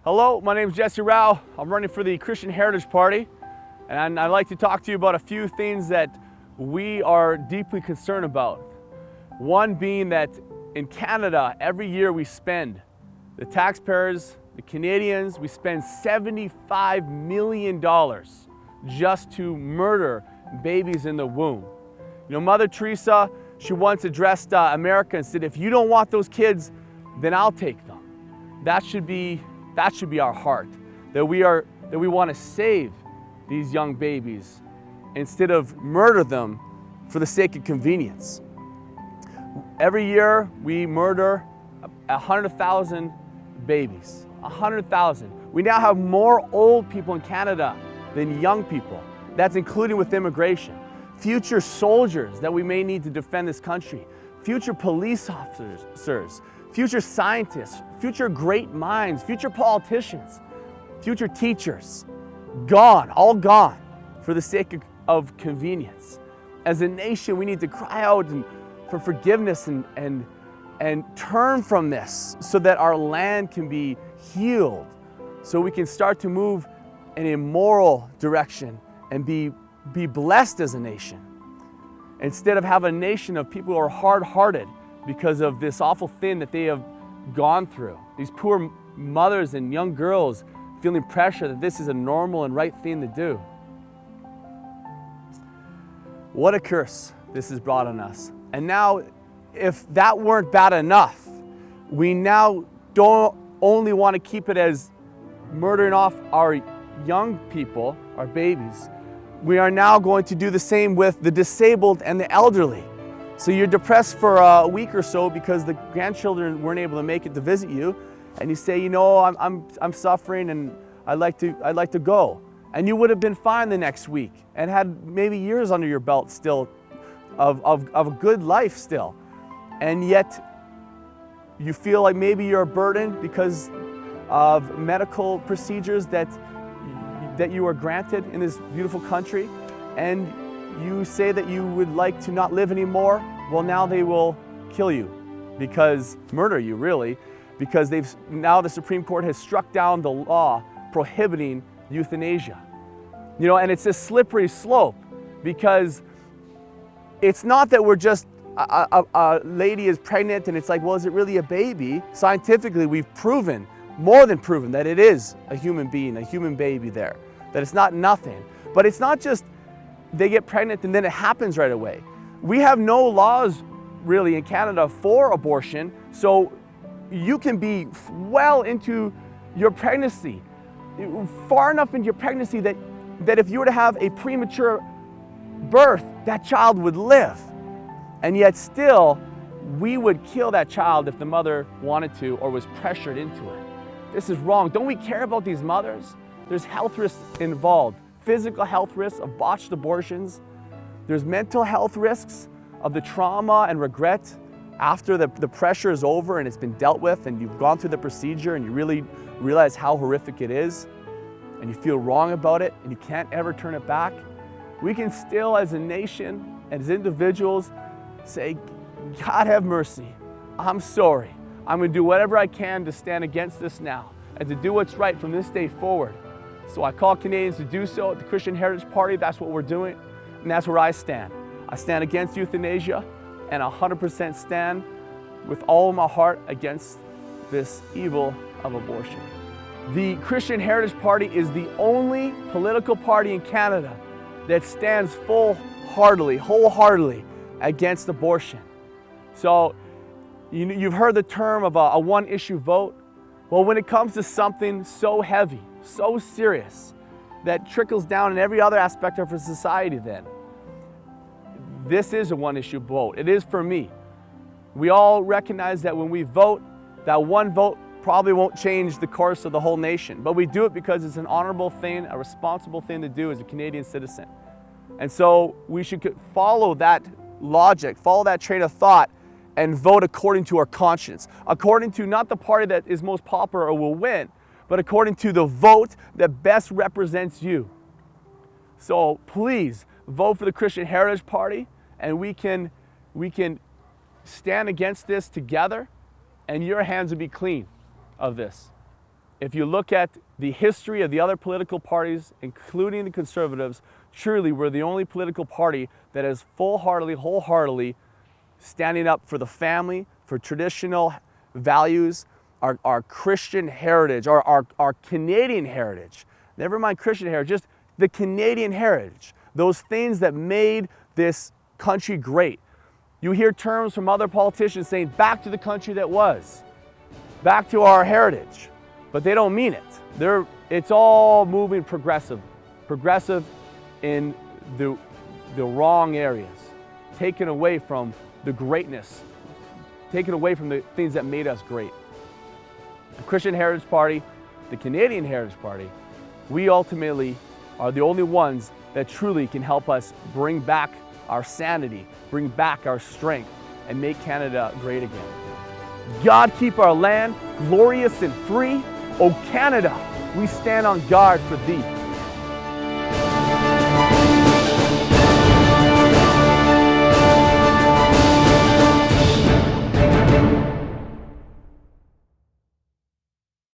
Hello, my name is Jesse Rao. I'm running for the Christian Heritage Party, and I'd like to talk to you about a few things that we are deeply concerned about. One being that in Canada, every year we spend, the taxpayers, the Canadians, we spend $75 million just to murder babies in the womb. You know, Mother Teresa, she once addressed America and said, if you don't want those kids, then I'll take them. That should be our heart, that we want to save these young babies instead of murder them for the sake of convenience. Every year we murder 100,000 babies, 100,000. We now have more old people in Canada than young people. That's including with immigration. Future soldiers that we may need to defend this country, future police officers, future scientists, future great minds, future politicians, future teachers, gone, all gone for the sake of convenience. As a nation, we need to cry out for forgiveness and turn from this so that our land can be healed, so we can start to move in a moral direction and be blessed as a nation. Instead of have a nation of people who are hard-hearted because of this awful thing that they have gone through. These poor mothers and young girls feeling pressure that this is a normal and right thing to do. What a curse this has brought on us. And now, if that weren't bad enough, we now don't only want to keep it as murdering off our young people, our babies. We are now going to do the same with the disabled and the elderly. So you're depressed for a week or so because the grandchildren weren't able to make it to visit you, and you say, you know, I'm suffering and I'd like to go. And you would have been fine the next week and had maybe years under your belt still of a good life still. And yet you feel like maybe you're a burden because of medical procedures that you are granted in this beautiful country, and you say that you would like to not live anymore. Well, now they will kill you, murder you really, because now the Supreme Court has struck down the law prohibiting euthanasia. You know, and it's a slippery slope, because it's not that we're just, a lady is pregnant and it's like, well, is it really a baby? Scientifically, we've proven, more than proven, that it is a human being, a human baby there, that it's not nothing. But it's not just they get pregnant and then it happens right away. We have no laws really in Canada for abortion, so you can be well into your pregnancy, far enough into your pregnancy that if you were to have a premature birth, that child would live. And yet still, we would kill that child if the mother wanted to or was pressured into it. This is wrong. Don't we care about these mothers? There's health risks involved. Physical health risks of botched abortions. There's mental health risks of the trauma and regret after the pressure is over and it's been dealt with and you've gone through the procedure and you really realize how horrific it is and you feel wrong about it and you can't ever turn it back. We can still, as a nation, as individuals, say, God have mercy. I'm sorry. I'm going to do whatever I can to stand against this now and to do what's right from this day forward. So I call Canadians to do so at the Christian Heritage Party. That's what we're doing, and that's where I stand. I stand against euthanasia and 100% stand with all of my heart against this evil of abortion. The Christian Heritage Party is the only political party in Canada that stands wholeheartedly against abortion. So you've heard the term of a one-issue vote. Well, when it comes to something so heavy, so serious, that trickles down in every other aspect of our society then, this is a one-issue vote. It is for me. We all recognize that when we vote, that one vote probably won't change the course of the whole nation, but we do it because it's an honorable thing, a responsible thing to do as a Canadian citizen. And so we should follow that logic, follow that train of thought, and vote according to our conscience, according to not the party that is most popular or will win, but according to the vote that best represents you. So please vote for the Christian Heritage Party, and we can stand against this together, and your hands will be clean of this. if you look at the history of the other political parties, including the Conservatives, truly we're the only political party that is full-heartedly, wholeheartedly standing up for the family, for traditional values, our Christian heritage, our Canadian heritage. Never mind Christian heritage, just the Canadian heritage. Those things that made this country great. You hear terms from other politicians saying, back to the country that was, back to our heritage, but they don't mean it. It's all moving progressive in the wrong areas, taken away from the greatness, taken away from the things that made us great. The Christian Heritage Party, the Canadian Heritage Party, we ultimately are the only ones that truly can help us bring back our sanity, bring back our strength, and make Canada great again. God keep our land glorious and free. O Canada, we stand on guard for thee.